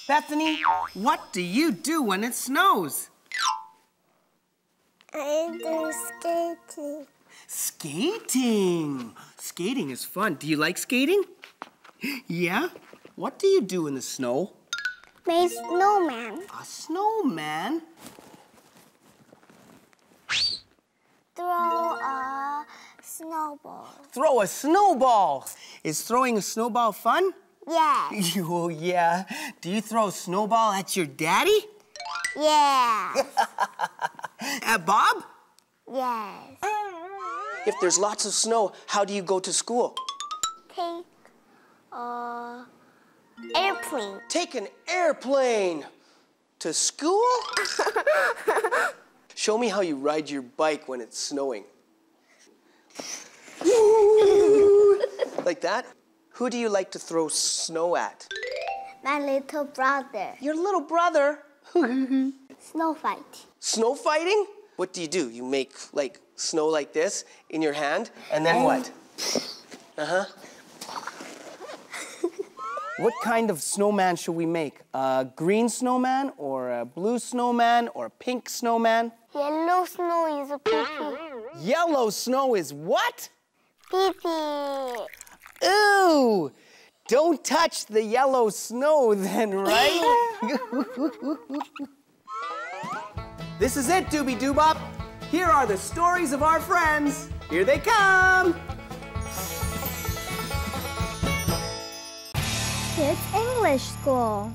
Bethany, what do you do when it snows? I do skating. Skating. Skating is fun. Do you like skating? Yeah? What do you do in the snow? Make snowman. A snowman? Throw a snowball. Throw a snowball. Is throwing a snowball fun? Yeah. Oh, yeah. Do you throw a snowball at your daddy? Yeah. At Bob? Yes. If there's lots of snow, how do you go to school? Take airplane. Take an airplane to school? Show me how you ride your bike when it's snowing. Like that? Who do you like to throw snow at? My little brother. Your little brother? Snow fight. Snow fighting? What do? You make like snow like this in your hand, and then what? Uh-huh. What kind of snowman should we make? A green snowman, or a blue snowman, or a pink snowman? Yellow snow is a pee-pee. Yellow snow is what? Pee-pee. Ooh! Don't touch the yellow snow then, right? This is it, Doobie Doobop. Here are the stories of our friends. Here they come. Kids English School.